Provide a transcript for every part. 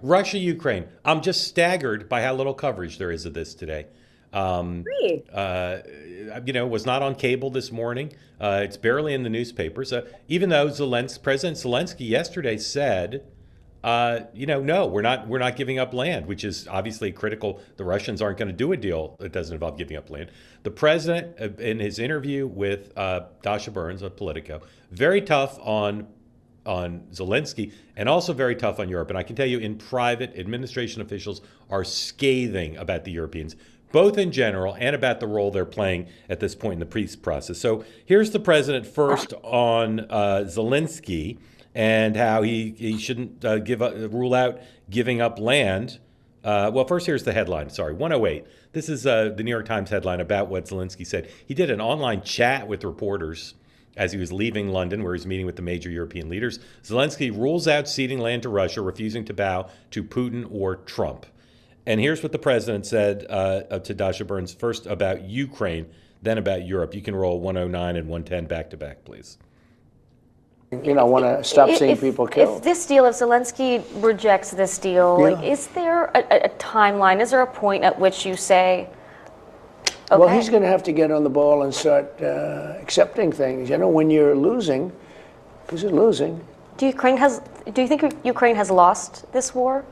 Russia, Ukraine. I'm just staggered by how little coverage there is of this today. Great. Was not on cable this morning. It's barely in the newspapers. Even though President Zelensky yesterday said, no, we're not giving up land, which is obviously critical. The Russians aren't going to do a deal that doesn't involve giving up land. The president, in his interview with Dasha Burns on Politico, very tough on Zelensky and also very tough on Europe. And I can tell you, in private, administration officials are scathing about the Europeans, both in general and about the role they're playing at this point in the peace process. So here's the president first on Zelensky and how he shouldn't rule out giving up land. First, here's the headline. Sorry, 108. This is the New York Times headline about what Zelensky said. He did an online chat with reporters as he was leaving London, where he's meeting with the major European leaders. Zelensky rules out ceding land to Russia, refusing to bow to Putin or Trump. And here's what the president said to Dasha Burns, first about Ukraine, then about Europe. You can roll 109 and 110 back to back, please. Want to stop seeing people killed. If Zelensky rejects this deal, is there a timeline? Is there a point at which you say, okay? Well, he's going to have to get on the ball and start accepting things. When you're losing, because you're losing. Do you think Ukraine has lost this war?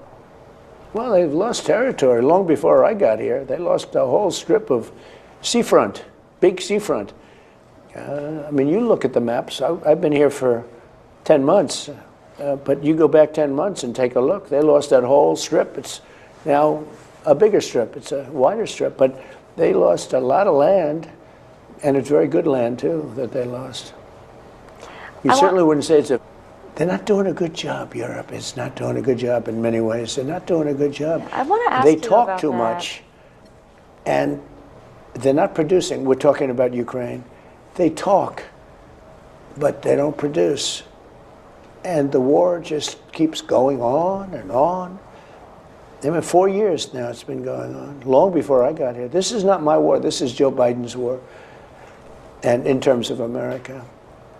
Well, they've lost territory long before I got here. They lost a whole strip of seafront, big seafront. You look at the maps. I've been here for 10 months, but you go back 10 months and take a look. They lost that whole strip. It's now a bigger strip. It's a wider strip, but they lost a lot of land, and it's very good land, too, that they lost. You certainly wouldn't say they're not doing a good job. Europe is not doing a good job in many ways. They're not doing a good job. I want to ask you about that. They talk too much, and they're not producing. We're talking about Ukraine. They talk, but they don't produce. And the war just keeps going on and on. 4 years now it's been going on, long before I got here. This is not my war. This is Joe Biden's war. And in terms of America,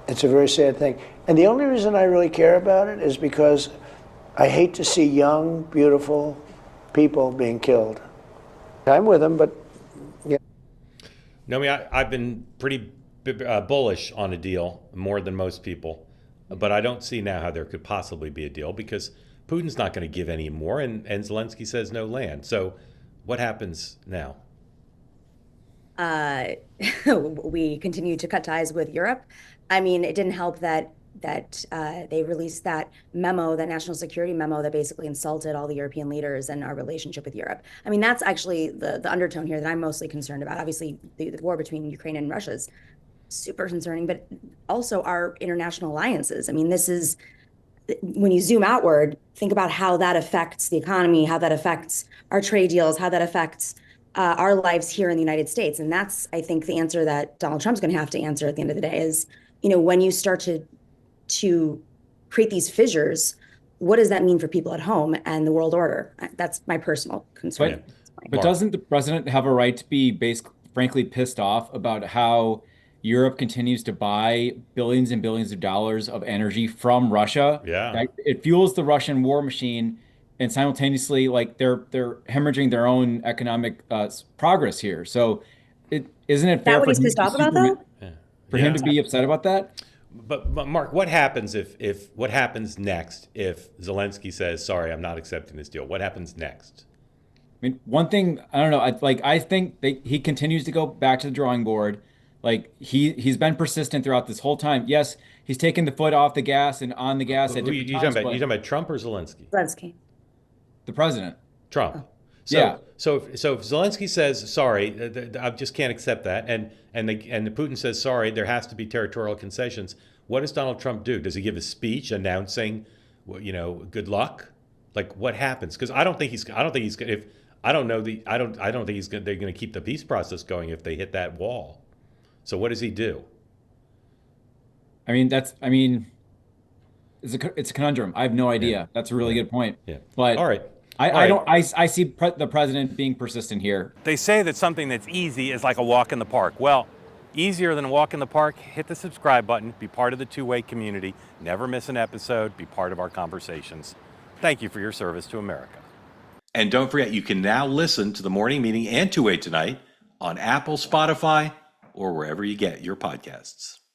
it's a very sad thing. And the only reason I really care about it is because I hate to see young, beautiful people being killed. I'm with them, but yeah. No, I've been pretty bullish on a deal, more than most people. But I don't see now how there could possibly be a deal because Putin's not going to give any more, and Zelensky says no land. So what happens now? We continue to cut ties with Europe. It didn't help that they released that memo, that national security memo that basically insulted all the European leaders and our relationship with Europe. That's actually the undertone here that I'm mostly concerned about. Obviously, the war between Ukraine and Russia is super concerning, but also our international alliances. This is, when you zoom outward, think about how that affects the economy, how that affects our trade deals, how that affects our lives here in the United States. And that's, I think, the answer that Donald Trump's going to have to answer at the end of the day is, when you start to create these fissures, what does that mean for people at home and the world order? That's my personal concern. But doesn't the president have a right to be frankly pissed off about how Europe continues to buy billions and billions of dollars of energy from Russia? Yeah. It fuels the Russian war machine, and simultaneously, they're hemorrhaging their own economic progress here. So, isn't it fair for him pissed off about that? For him to be upset about that? But Mark, what happens what happens next if Zelensky says, "Sorry, I'm not accepting this deal"? What happens next? One thing, I don't know. I think he continues to go back to the drawing board. He's been persistent throughout this whole time. Yes, he's taken the foot off the gas and on the gas at different times. You talking about Trump or Zelensky? Zelensky. The president. Trump. Oh. So if Zelensky says sorry, I just can't accept that, and Putin says sorry, there has to be territorial concessions. What does Donald Trump do? Does he give a speech announcing, good luck? What happens? Because I don't think they're going to keep the peace process going if they hit that wall. So what does he do? It's a conundrum. I have no idea. Yeah. That's a really good point. Yeah. But all right. I see the president being persistent here. They say that something that's easy is like a walk in the park. Well, easier than a walk in the park, hit the subscribe button, be part of the two-way community, never miss an episode, be part of our conversations. Thanks. Thank you for your service to America. And don't forget, you can now listen to the morning meeting and 2 8 tonight on Apple, Spotify, or wherever you get your podcasts.